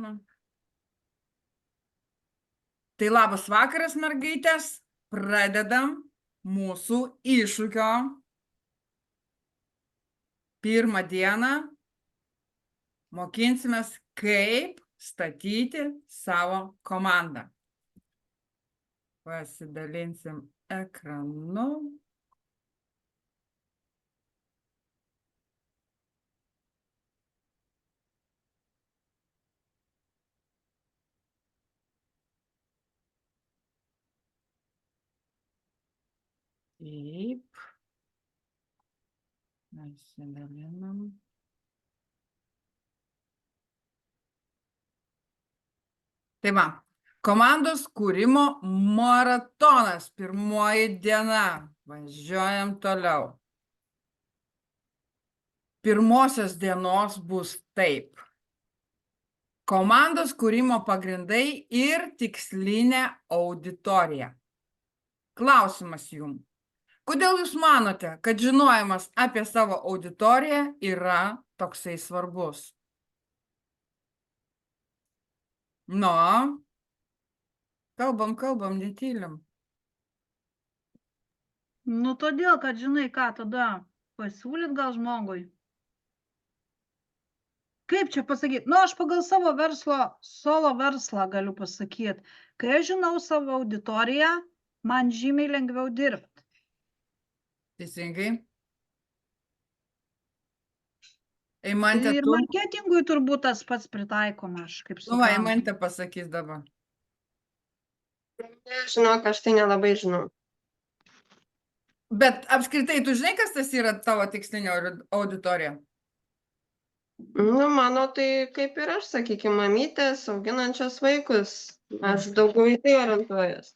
klausimą. Tai labas vakaras, mergaitės. Pradedam mūsų iššūkio pirmą dieną. Mokinsimės, kaip statyti savo komandą. Pasidalinsim ekranu. Taip. Pasidalinam. Tai va, komandos kūrimo maratonas, pirmoji diena. Važiuojam toliau. Pirmosios dienos bus taip. Komandos kūrimo pagrindai ir tikslinė auditorija. Klausimas jums. Kodėl jūs manote, kad žinojimas apie savo auditoriją yra toksai svarbus? Nu, kalbam, netylim. Nu, todėl, kad žinai, ką tada pasiūlyt gal žmogui. Kaip čia pasakyti? Nu, aš pagal savo solo verslą galiu pasakyti. Kai aš žinau savo auditoriją, man žymiai lengviau dirbti. Teisingai. Eimantė, Ir marketingui turbūt tas pats pritaikoma, aš kaip Nu, va, suprantu. Eimantė pasakys dabar. Žinok, aš tai nelabai žinau. Bet apskritai, tu žinai, kas tas yra tavo tikslinė auditorija? Nu, mano tai kaip ir aš, sakykime, mamytės, auginančios vaikus. Aš daugiau į tai orientuojas.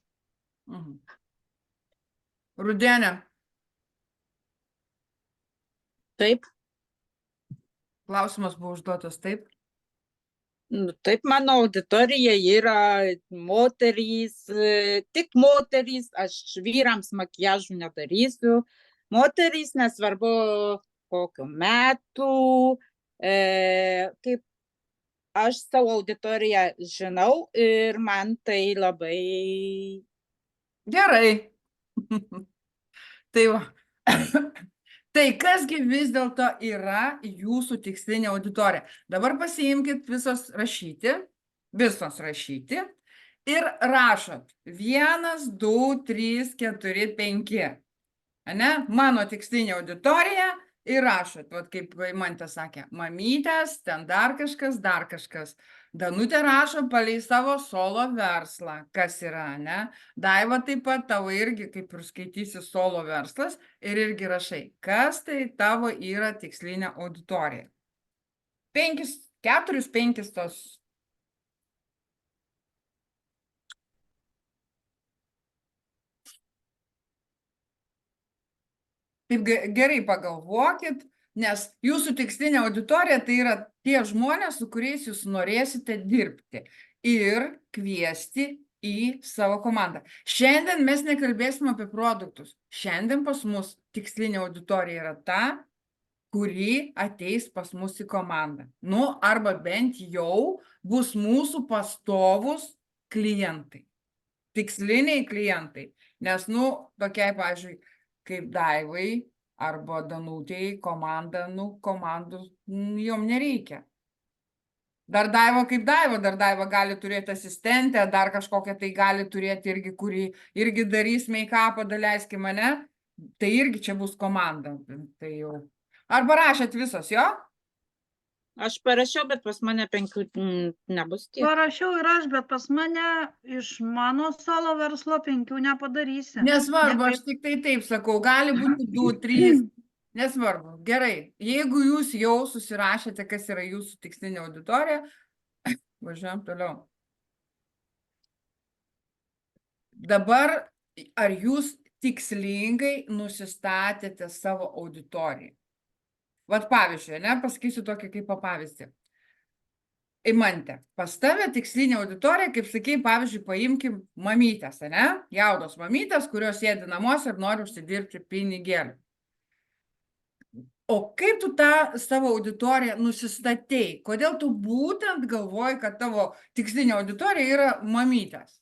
Rudenė, Taip, klausimas buvo užduotas taip. nu, taip mano auditorija yra moterys, tik moterys, aš vyrams makiažų nedarysiu. Moterys, nesvarbu kokiu metu, kaip aš savo auditoriją žinau ir man tai labai Gerai. Tai va. Tai kasgi vis dėlto yra jūsų tikslinė auditorija? Dabar pasiimkit visos rašyti ir rašot 1, 2, 3, 4, 5. Ane? Mano tikslinė auditorija ir rašot, vat kaip Eimantė sakė, mamytės, ten dar kažkas. Danutė rašo palei savo solo verslą, kas yra, ne? Daiva taip pat tavo irgi, kaip ir skaitysi solo verslas, ir irgi rašai, kas tai tavo yra tikslinė auditorija. 4-5 tos. Taip gerai pagalvokit, nes jūsų tikslinė auditorija tai yra tie žmonės, su kuriais jūs norėsite dirbti ir kviesti į savo komandą. Šiandien mes nekalbėsime apie produktus. Šiandien pas mus tikslinė auditorija yra ta, kuri ateis pas mus į komandą. Nu, arba bent jau bus mūsų pastovus klientai. Tiksliniai klientai. Nes, nu, tokiai, pavyzdžiui, kaip Daivai arba Danutei komanda, nu, komandų jom nereikia. Dar Daiva kaip Daiva, dar Daiva gali turėti asistentę, dar kažkokią tai gali turėti irgi, kuri irgi darys make-upą, daleiskime mane, tai irgi čia bus komanda. Tai jau. Arba rašėt visos, jo? Aš parašiau, bet pas mane 5 nebus tiek. Parašiau ir aš, bet pas mane iš mano solo verslo 5 nepadarysi. Nesvarbu, aš tik tai taip sakau, gali būti 2, 3, nesvarbu. Gerai, jeigu jūs jau susirašėte, kas yra jūsų tikslinė auditorija, važiuojam toliau. Dabar, ar jūs tikslingai nusistatėte savo auditoriją? Vat pavyzdžiui, ne, pasakysiu tokį kaip pavyzdį. Eimantė, pas tave tikslinė auditorija, kaip sakei, pavyzdžiui, paimkim mamytės, ne? Jaunos mamytės, kurios sėdi namuose ir nori užsidirbti pinigėlių. O kaip tu tą savo auditoriją nusistatei? Kodėl tu būtent galvoji, kad tavo tikslinė auditorija yra mamytės?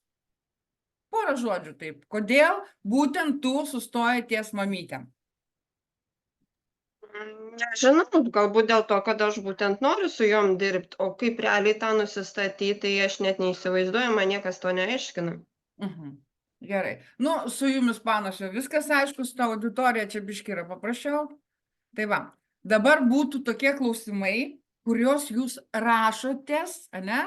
Porą žodžių taip. Kodėl būtent tu sustoji ties mamytėm? Nežinau, galbūt dėl to, kad aš būtent noriu su jom dirbt, o kaip realiai tą nusistatyt, tai aš net neįsivaizduoju, man niekas to neaiškina. Gerai. Nu, su jumis panašu, viskas aišku, su ta auditorija čia biški yra paprasčiau. Tai va, dabar būtų tokie klausimai, kuriuos jūs rašotės, ane?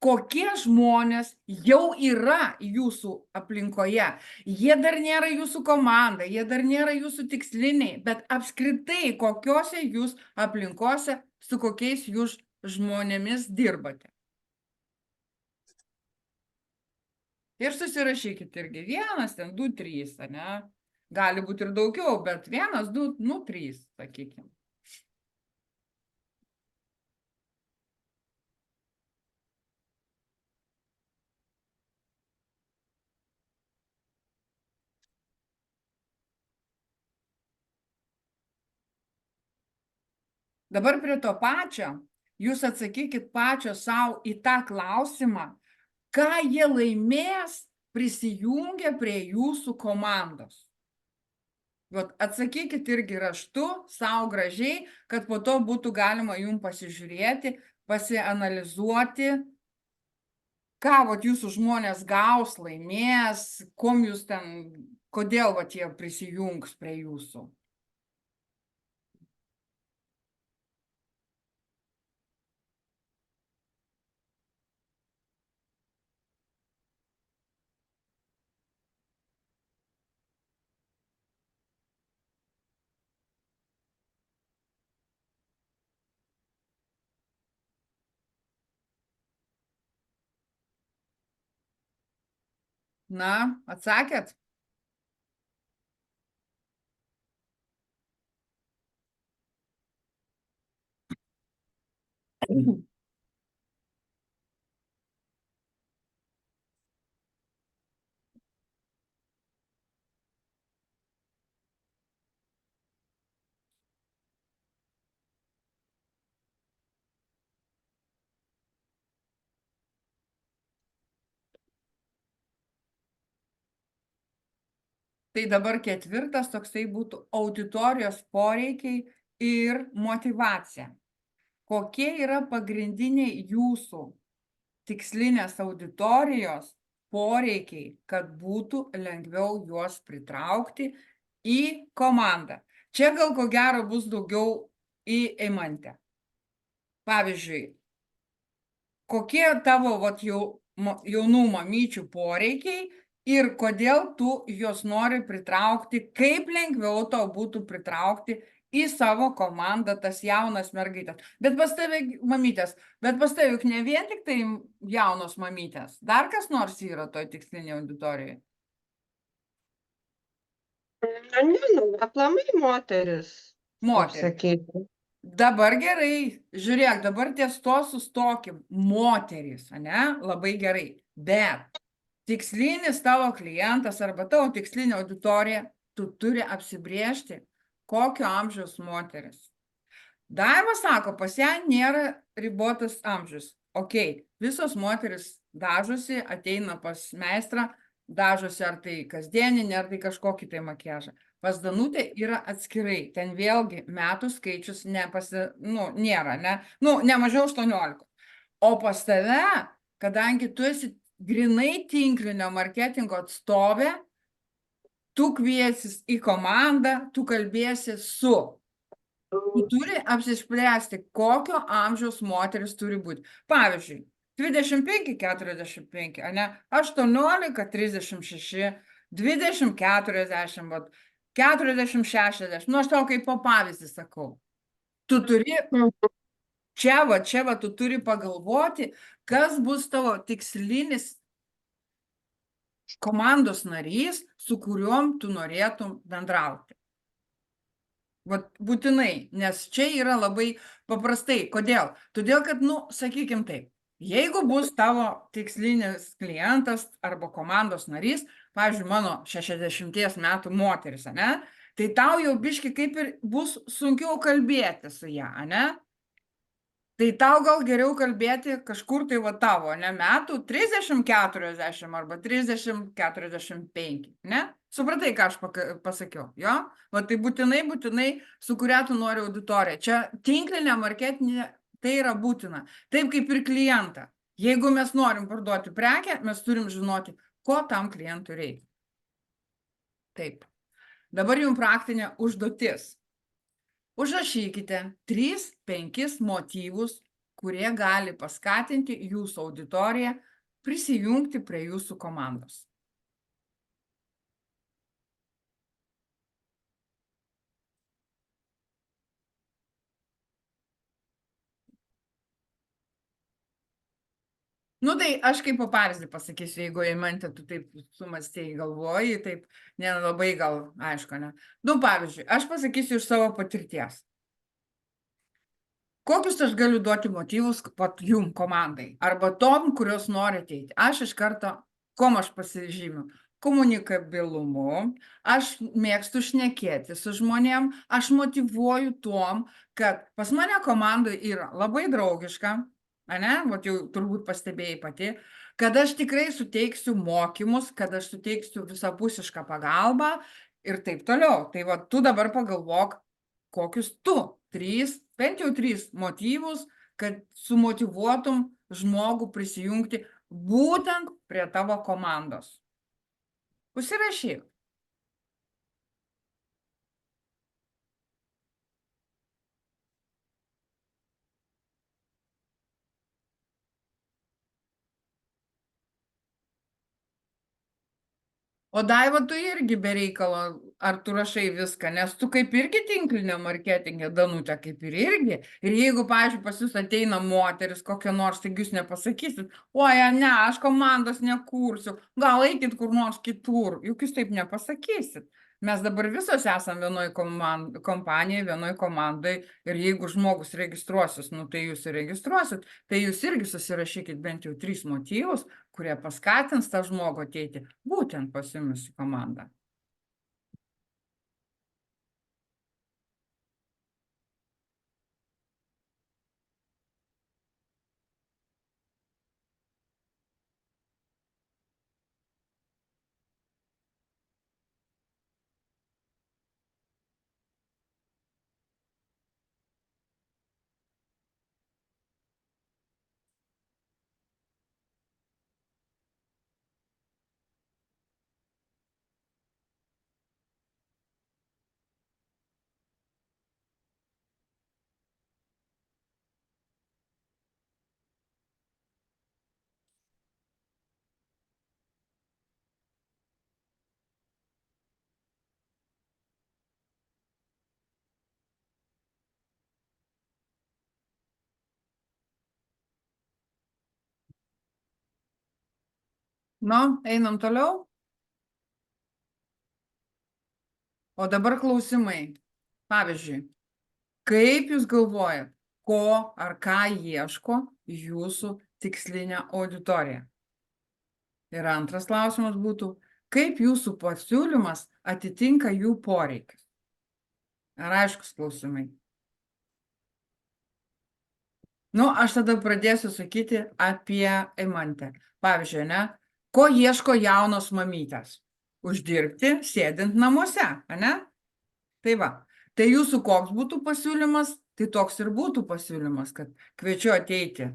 Kokie žmonės jau yra jūsų aplinkoje. Jie dar nėra jūsų komanda, jie dar nėra jūsų tiksliniai, bet apskritai kokiose jūs aplinkose, su kokiais jūs žmonėmis dirbate. Ir susirašykit irgi 1, 2, 3, ane? Gali būti ir daugiau, bet 1, 2, 3, sakykime. Dabar prie to pačio, jūs atsakykit pačio savo į tą klausimą, ką jie laimės prisijungę prie jūsų komandos. Vat atsakykit irgi raštu, savo gražiai, kad po to būtų galima jums pasižiūrėti, pasianalizuoti, ką vat jūsų žmonės gaus, laimės, kom jūs ten, kodėl vat jie prisijungs prie jūsų. Na, atsakėt? Tai dabar 4 toksai būtų auditorijos poreikiai ir motyvacija. Kokie yra pagrindiniai jūsų tikslinės auditorijos poreikiai, kad būtų lengviau juos pritraukti į komandą? Čia gal ko gero bus daugiau į Eimantę. Pavyzdžiui, kokie tavo vat, jaunų mamyčių poreikiai ir kodėl tu juos nori pritraukti, kaip lengviau tau būtų pritraukti į savo komandą tas jaunas mergaitės. Bet pas tave, mamytės, bet pas tave juk ne vien tik tai jaunos mamytės, dar kas nors yra toj tikslinėje auditorijoje? Ne, aplamai moteris. Moteris. Sakyti. Dabar gerai, žiūrėk, dabar ties to sustokim. Moterys, ane? Labai gerai. Bet tikslinis tavo klientas arba tavo tikslinė auditorija, tu turi apsibriežti, kokio amžiaus moteris. Daiva sako, pas ją nėra ribotas amžius. Ok, visos moteris dažosi, ateina pas meistrą, dažosi ar tai kasdieninį, ar tai kažkokį tai makiažą. Pas Danutę yra atskirai, ten vėlgi metų skaičius nėra, ne mažiau 18. O pas tave, kadangi tu esi grinai tinklinio marketingo atstovė, tu kviesis į komandą, tu kalbėsi su. Tu turi apsispręsti, kokio amžiaus moteris turi būti. Pavyzdžiui, 25-45, ane? 18-36, 20-40, 40-60, nu aš tau kaip po pavyzdį sakau. Tu turi, čia va, tu turi pagalvoti, kas bus tavo tikslinis komandos narys, su kuriuom tu norėtum bendrauti. Vat būtinai, nes čia yra labai paprastai. Kodėl? Todėl, kad, sakykim taip, jeigu bus tavo tikslinis klientas arba komandos narys, pavyzdžiui, mano 60 metų moteris, ane? tai tau jau biški kaip ir bus sunkiau kalbėti su ją, ane? Tai tau gal geriau kalbėti kažkur tai va tavo, ne, metų 30-40 arba 30-45, ne? Supratai, ką aš pasakiau, jo? Va tai būtinai, su kuria tu nori auditoriją. Čia tinklinė marketinė, tai yra būtina. Taip kaip ir klientą. Jeigu mes norim parduoti prekę, mes turim žinoti, ko tam klientui reikia. Taip. Dabar jums praktinė užduotis. Užrašykite 3-5 motyvus, kurie gali paskatinti jūsų auditoriją prisijungti prie jūsų komandos. Nu tai aš kaip pavyzdį pasakysiu, jeigu Eimantė, tu taip sumastėjai galvoji, taip nelabai gal aišku, ne? Nu pavyzdžiui, aš pasakysiu iš savo patirties. Kokius aš galiu duoti motyvus pat jum komandai? Arba tom, kurios nori ateiti. Aš iš karto, kom aš pasižymiu? Komunikabilumu, aš mėgstu šnekėti su žmonėm, aš motyvuoju tom, kad pas mane komandai yra labai draugiška, ane, vat jau turbūt pastebėjai pati, kad aš tikrai suteiksiu mokymus, kad aš suteiksiu visapusišką pagalbą ir taip toliau. Tai va, tu dabar pagalvok, kokius tu bent jau 3 motyvus, kad sumotyvuotum žmogų prisijungti būtent prie tavo komandos. Užsirašyk. O Daiva, tu irgi be reikalo, ar tu rašai viską, nes tu kaip irgi tinklinio marketinge, Danutė, kaip ir irgi. Ir jeigu, pavyzdžiui, pas jūs ateina moteris, kokia nors, taigi jūs nepasakysit, oi, ne, aš komandos nekursiu, gal eikit kur nors kitur, juk jūs taip nepasakysit. Mes dabar visos esam vienoj kompanijai, vienoj komandai ir jeigu žmogus registruosis, nu tai jūs ir registruosit, tai jūs irgi susirašykit bent jau 3 motyvus, kurie paskatins tą žmogų ateiti būtent pas jumis į komandą. Nu, einam toliau. O dabar klausimai. Pavyzdžiui, kaip jūs galvojat, ko ar ką ieško jūsų tikslinė auditorija? Ir antras klausimas būtų, kaip jūsų pasiūlymas atitinka jų poreikius? Ar aiškus klausimai? Nu, aš tada pradėsiu sakyti apie Eimantę. Pavyzdžiui, ne? Ko ieško jaunos mamytės? Uždirbti, sėdint namuose, ane? Tai va, tai jūsų koks būtų pasiūlymas? Tai toks ir būtų pasiūlymas, kad kviečiu ateiti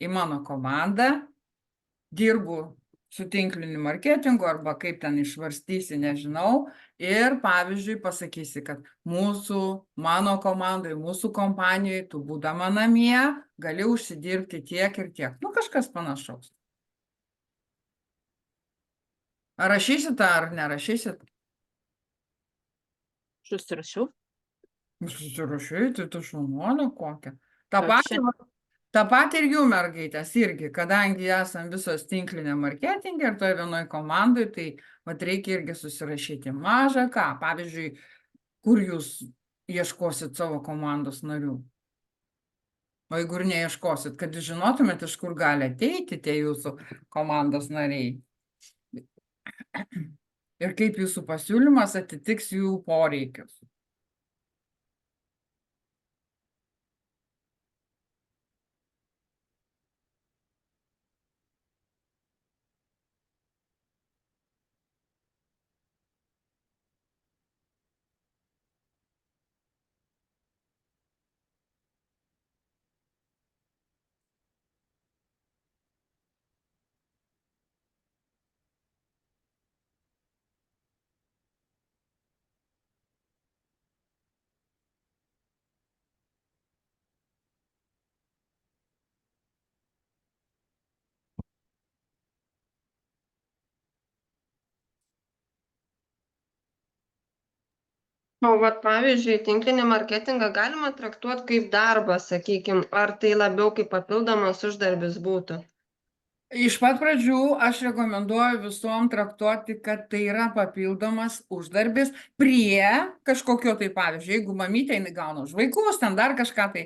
į mano komandą, dirbu su tinkliniu marketingu arba kaip ten išvarstysi, nežinau, ir pavyzdžiui pasakysi, kad mano komandai, mūsų kompanijoje, tu būdama namie, gali užsidirbti tiek ir tiek. Nu, kažkas panašaus. Ar rašysit, ar nerašysit? Susirašiau. Susirašai, tai tu šaunuolė kokia. Čia- Ta pati ir jų mergaitės irgi, kadangi esam visos tinklinė marketingė ir toje vienoj komandai, tai vat reikia irgi susirašyti mažą ką. Pavyzdžiui, kur jūs ieškosit savo komandos narių? O jeigu ir neieškosit, kad jūs žinotumėt, iš kur gali ateiti tie jūsų komandos nariai. ir kaip jūsų pasiūlymas atitiks jų poreikius. O vat pavyzdžiui, tinklinį marketingą galima traktuoti kaip darbą, sakykim, ar tai labiau kaip papildomas uždarbis būtų? Iš pat pradžių aš rekomenduoju visom traktuoti, kad tai yra papildomas uždarbis prie kažkokio tai, pavyzdžiui, jeigu mamytė jinai gauna už vaikus, ten dar kažką tai,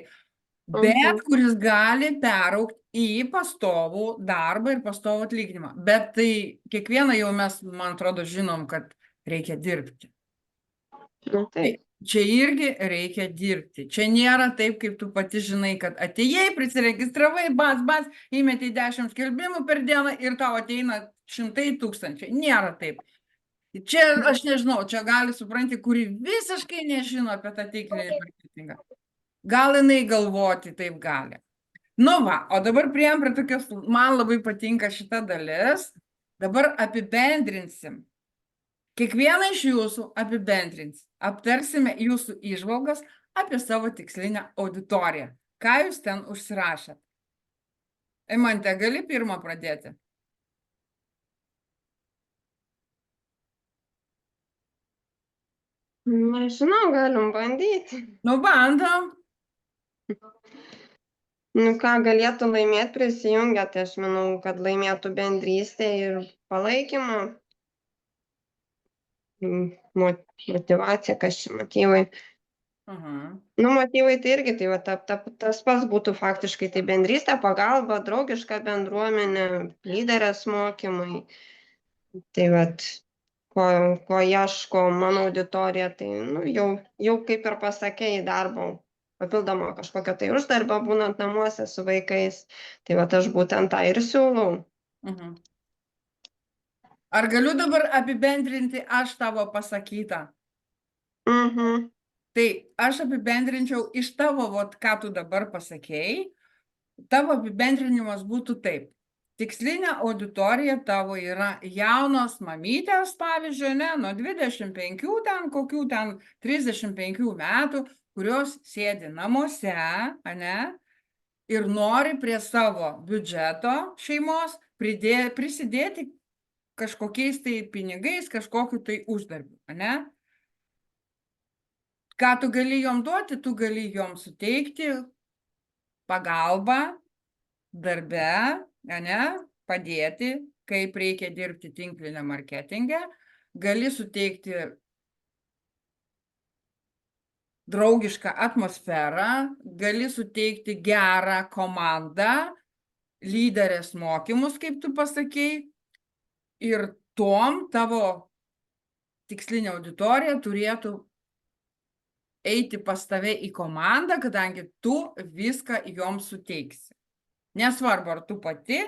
bet kuris gali peraugti į pastovų darbą ir pastovų atlyginimą. Bet tai kiekvieną jau mes, man atrodo, žinom, kad reikia dirbti. Nu, taip. Čia irgi reikia dirbti. Čia nėra taip, kaip tu pati žinai, kad atėjai, prisiregistravai, bas, įmetei 10 skelbimų per dieną ir tau ateina 100 000. Nėra taip. Čia, aš nežinau, čia gali supranti, kuri visiškai nežino apie tą tinklinį marketingą. Gal jinai galvoti taip gali. Nu va, o dabar priėjom prie tokios, man labai patinka šita dalis. Dabar apibendrinsim. Kiekvieną iš jūsų apibendrins. Aptarsime jūsų įžvalgas apie savo tikslinę auditoriją. Ką jūs ten užsirašėt? Eimante, gali pirmą pradėti? Nežinau, galim bandyti. Nu, bandom. Nu, ką galėtų laimėti prisijungę, tai aš manau, kad laimėtų bendrystę ir palaikymą. Motyvacija, kas čia motyvai. Nu, motyvai tai irgi, tai va, tas pats būtų faktiškai, tai bendrystė, pagalba, draugiška bendruomenė, lyderės mokymai. Tai va, ko ieško mano auditorija, tai nu, jau kaip ir pasakėjai, darbo papildomo kažkokio tai uždarbio būnant namuose su vaikais. Tai va, aš būtent tą ir siūlau. Ar galiu dabar apibendrinti aš tavo pasakytą? Tai aš apibendrinčiau iš tavo, ką tu dabar pasakėjai, tavo apibendrinimas būtų taip. Tikslinė auditorija tavo yra jaunos mamytės, pavyzdžiui, nuo 25 ten, kokių ten 35 metų, kurios sėdi namuose, ir nori prie savo biudžeto šeimos prisidėti kažkokiais tai pinigais, kažkokiu tai uždarbiu, Ką tu gali jom duoti? Tu gali jom suteikti pagalbą darbe, padėti, kaip reikia dirbti tinklinę marketingę, gali suteikti draugišką atmosferą, gali suteikti gerą komandą, lyderės mokymus, kaip tu pasakei, ir tom tavo tikslinė auditorija turėtų eiti pas tave į komandą, kadangi tu viską joms suteiksi. Nesvarbu, ar tu pati,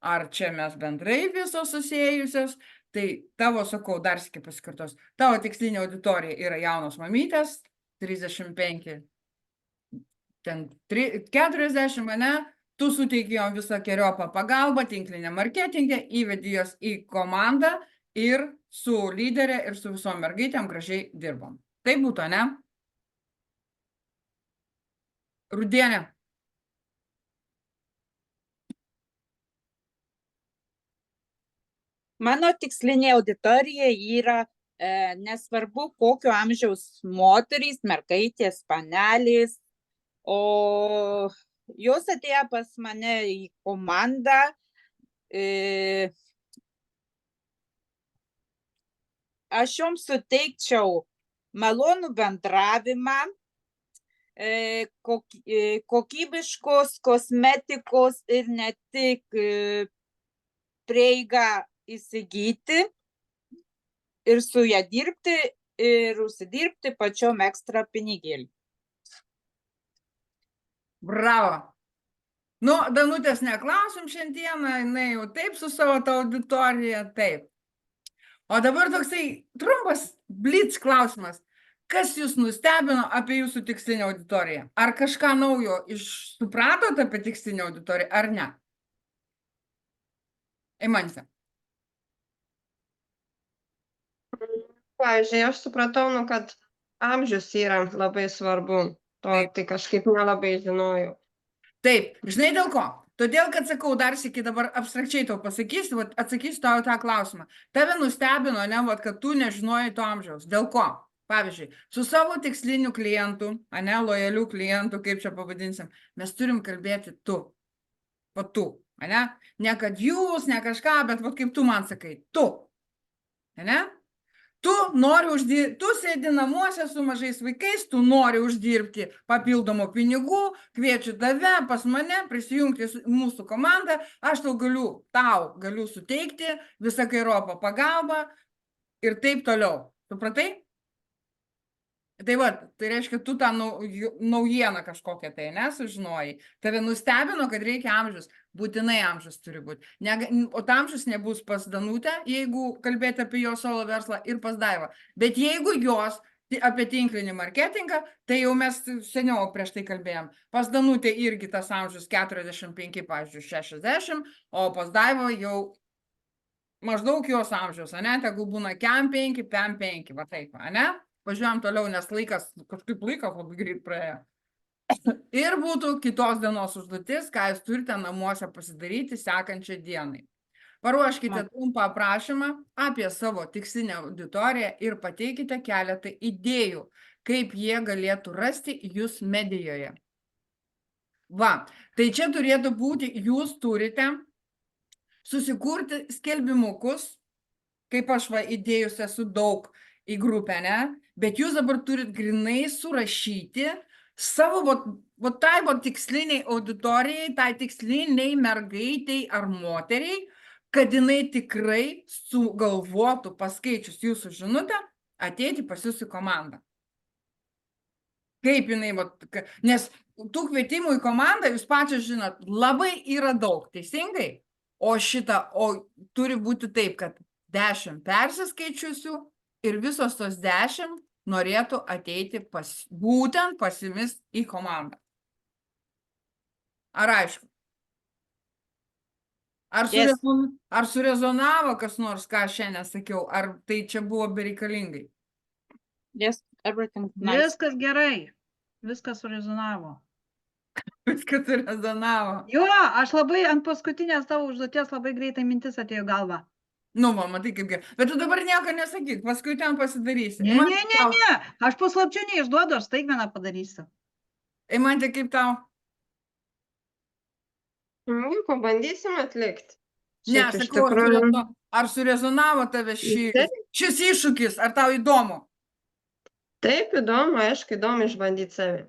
ar čia mes bendrai visos susėjusios, tai tavo, sakau, dar sykį pasikartos, tavo tikslinė auditorija yra jaunos mamytės, 35, ten 40, tu suteiki jom visokeriopą pagalbą, tinklinę marketingę, įvedi jos į komandą ir su lyderė ir su visom mergaitėm gražiai dirbom. Tai būtų, Rudienė. Mano tikslinė auditorija yra nesvarbu kokio amžiaus moterys, mergaitės, panelės, o jos atėjo pas mane į komandą. Aš joms suteikčiau malonų bendravimą, kokybiškos kosmetikos ir ne tik prieigą įsigyti, ir su ją dirbti ir užsidirbti pačiom ekstra pinigėlį. Bravo. Nu, Danutės neklausim šiandieną, jinai jau taip su savo ta auditorija, taip. O dabar toksai trumpas blitz klausimas. Kas jūs nustebino apie jūsų tikslinę auditoriją? Ar kažką naujo supratote apie tikslinę auditoriją, ar ne? Eimantė. Pavyzdžiui, aš supratau, nu, kad amžius yra labai svarbu. Tai kažkaip nelabai žinojau. Taip, žinai dėl ko? Todėl, kad sakau, dar sykį dabar abstrakčiai tau pasakysiu, atsakysiu tau tą klausimą. Tave nustebino, ne, kad tu nežinojai to amžiaus. Dėl ko? Pavyzdžiui, su savo tiksliniu klientu, ane, lojaliu klientu, kaip čia pavadinsim, mes turim kalbėti tu. O tu, ane? Ne kad jūs, ne kažką, bet vat kaip tu man sakai, tu. Ane? Tu nori uždirbti, tu sėdi namuose su mažais vaikais, tu nori uždirbti papildomų pinigų, kviečiu tave pas mane prisijungti mūsų komandą, aš tau galiu suteikti visą kairopą pagalbą ir taip toliau. Supratai? Tai va, tai reiškia, tu tą naujieną kažkokią tai nesužinojai. Tave nustebino, kad reikia amžius. Būtinai amžius turi būti. O amžius nebus pas Danutę, jeigu kalbėti apie jo solo verslą, ir pas Daivą. Bet jeigu jos apie tinklinį marketingą, tai jau mes seniau prieš tai kalbėjom. Pas Danutę irgi tas amžius 45, pavyzdžiui, 60, o pas Daivą jau maždaug jos amžiaus, ane? Tegul būna KEM 5, PEM 5, va taip, ane? Važiuojam toliau, nes kažkaip laikas labai greit praėjo. Ir būtų kitos dienos užduotis, ką jūs turite namuose pasidaryti sekančią dienai. Paruoškite trumpą aprašymą apie savo tikslinę auditoriją ir pateikite keletą idėjų, kaip jie galėtų rasti jūs medijoje. Va, tai čia turėtų būti, jūs turite susikurti skelbimukus, kaip aš va įdėjus esu daug į grupę, ne? Bet jūs dabar turit grinai surašyti savo tai tiksliniai auditorijai, tai tiksliniai mergaitei ar moteriai, kad jinai tikrai sugalvotų paskaičius jūsų žinutę ateiti pas jūsų komandą. Kaip jinai, nes tų kvietimų į komandą, jūs pačios žinot, labai yra daug, teisingai? O turi būti taip, kad 10 persiskaičiusių ir visos tos 10 norėtų ateiti būtent pas jumis į komandą. Ar aišku? Ar surezonavo kas nors, ką aš šiandien sakiau, ar tai čia buvo bereikalingai? Yes, everything nice. Viskas gerai. Viskas surezonavo. Viskas surezonavo. Jo, aš labai ant paskutinės tavo užduoties labai greitai mintis atėjo galva. Nu, matai kaip gerai. Bet tu dabar nieko nesakyk, paskui ten pasidarysi. Ne. Aš paslapčių neišduodu, aš staigmeną padarysiu. Eimantė, kaip tau? Nieko, bandysim atlikti. Ne, sakau, ar surezonavo tave šis iššūkis, ar tau įdomu? Taip, įdomu, aišku, įdomu išbandyti save.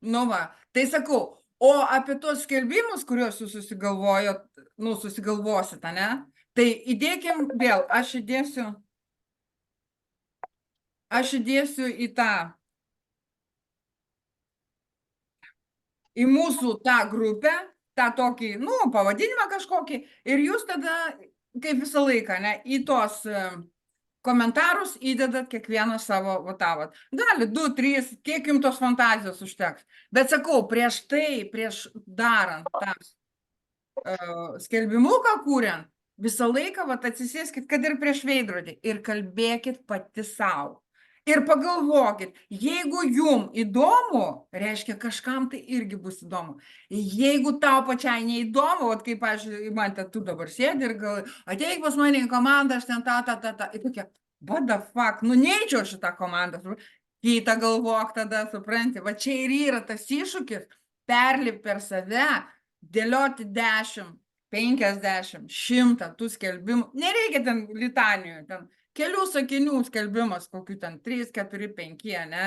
Nu va, tai sakau, o apie tos skelbimus, kuriuos jūs susigalvosit, ne? Tai įdėkim vėl, aš įdėsiu į mūsų tą grupę, tą tokį, pavadinimą kažkokį, ir jūs tada, kaip visą laiką, ne, į tos komentarus įdedat kiekvieną savo vatavot. Gali 2, 3, kiek jums tos fantazijos užteks. Bet sakau, prieš darant tą skelbimuką kuriant, visą laiką atsisėskit, kad ir prieš veidrodį, ir kalbėkit pati savo. Ir pagalvokit, jeigu jum įdomu, reiškia kažkam tai irgi bus įdomu. Jeigu tau pačiai neįdomu, kaip aš, man tu dabar sėdi ir galvoji, ateik pas mane į komandą, aš ten ir tokia, what the fuck, neičiau šitą komandą. Kitą galvok tada, supranti, va čia ir yra tas iššūkis, perlip per save, dėlioti 10, 50, 100 tų skelbimų. Nereikia ten litanijų, ten kelių sakinių skelbimas, kokių ten 3, 4, 5, ne?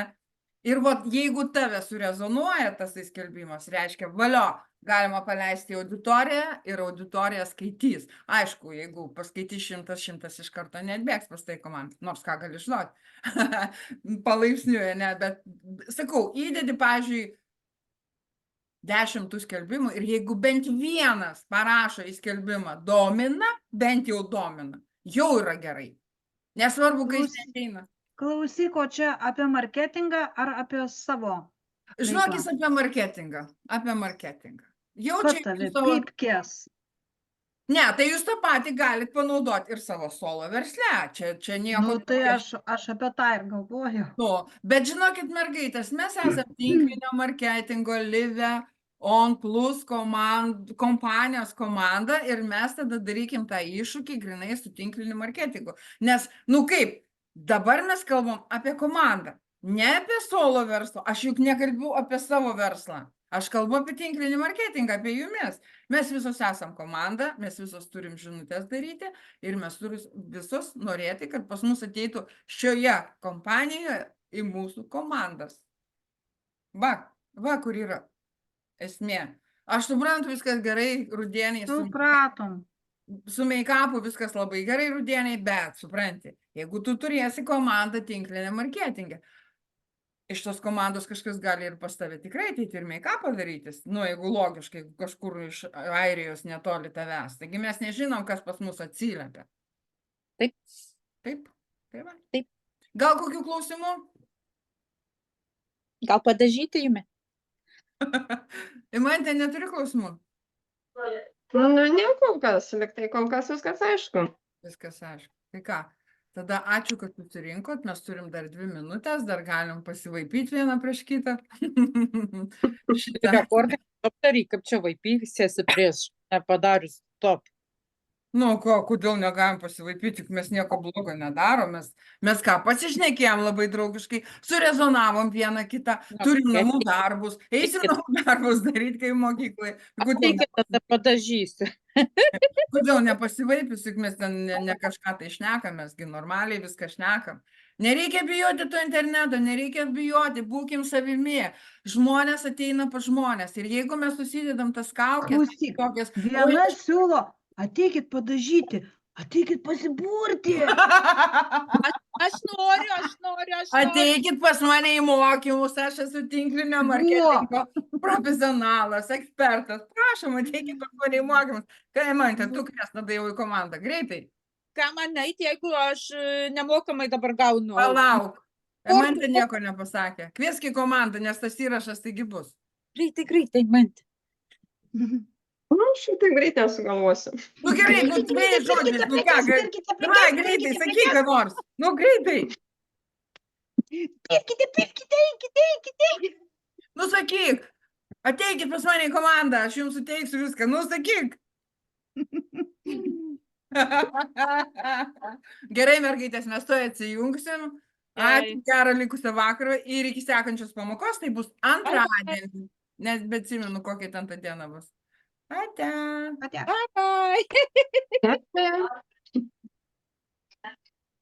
Ir vat, jeigu tave surezonuoja tas skelbimas, reiškia, valio, galima paleisti į auditoriją ir auditorija skaitys. Aišku, jeigu paskaitys 100 iš karto neatbėgs pas tai komandą, nors ką gali žinoti, palaipsniui, ne, bet sakau, įdedi, pavyzdžiui, 10 tų skelbimų ir jeigu bent vienas parašo į skelbimą domina, bent jau domina, jau yra gerai. Nesvarbu, kai jis neateina. Klausyk, o čia apie marketingą ar apie savo? Žinokis apie marketingą. Apie marketingą. Jau Kad čia tave savo... pypkės. Ne, tai jūs tą patį galite panaudoti ir savo solo versle. Čia nieko. Nu, tai aš apie tą ir galvoju. Nu, bet žinokit, mergaitės, mes esame tinklinio marketingo Live On Plus kompanijos komanda ir mes tada darykim tą iššūkį grinai su tinkliniu marketingu. Nes, nu kaip, dabar mes kalbam apie komandą, ne apie solo verslą. Aš juk nekalbu apie savo verslą. Aš kalbu apie tinklinį marketingą, apie jumis. Mes visos esam komanda, mes visos turim žinutės daryti ir mes turim visos norėti, kad pas mus ateitų šioje kompanijoje į mūsų komandas. Va, kur yra esmė. Aš suprantu, viskas gerai, rudieniai. Supratom. Su make-upu viskas labai gerai rudieniai, bet supranti, jeigu tu turėsi komandą tinklinę marketingę, iš tos komandos kažkas gali ir pas tave tikrai ateiti ir make-upą darytis, nu, jeigu logiškai kažkur iš Airijos netoli tavęs. Taigi mes nežinom, kas pas mus atsiliepia. Taip. Taip? Tai va. Taip. Gal kokių klausimų? Gal padažyti jumi? Imantė, neturi klausimų? Nu, ne kol kas, bet tai kol kas viskas aišku. Viskas aišku. Tai ką, tada ačiū, kad susirinkot, mes turim dar 2 minutės, dar galim pasivaipyti vieną prieš kitą. Rekordai, kaip čia vaipysiesi prieš nepadarius top. Nu, kodėl negalim pasivaipyti, juk mes nieko blogo nedarom, mes ką, pasišnekėjom labai draugiškai, surezonavom vieną kitą, turim namų darbus, eisim namų darbus daryti, kai mokyklai. Reikia tada padažysi. Kodėl nepasivaipys, juk mes ten ne kažką tai šnekam, mesgi normaliai viską šnekam. Nereikia bijoti to interneto, nereikia bijoti, būkim savimi. Žmonės ateina pas žmonės ir jeigu mes susidedam tas kaukės, tokias, viena siūlo, ateikit padažyti, ateikit pasibūrti. Aš noriu. Ateikit pas mane į mokymus, aš esu tinklinio marketingo profesionalas, ekspertas. Prašom, ateikit pas mane į mokymus. Ką, Imantė, tu kvies tada jau į komandą, greitai. Ką man eiti, jeigu aš nemokamai dabar gaunu? Palauk. Imantė nieko nepasakė. Kviesk į komandą, nes tas įrašas taigi bus. Greitai, Imantė. Nu, šitai greitai nesugalvosiu. Nu gerai, nu dviejai žodžiais, nu ką, greitai, sakyk, ką nors. Nu greitai. Pirkite. Nu sakyk, ateikit pas mane į komandą, aš jums suteiksiu viską. Nu sakyk. Gerai, mergaitės, mes to atsijungsim. Ačiū, gerą likusią vakarą ir iki sekančios pamokos, tai bus antradienį. Nes beatsimenu, kokia ten ta diena bus. Ate. Bye.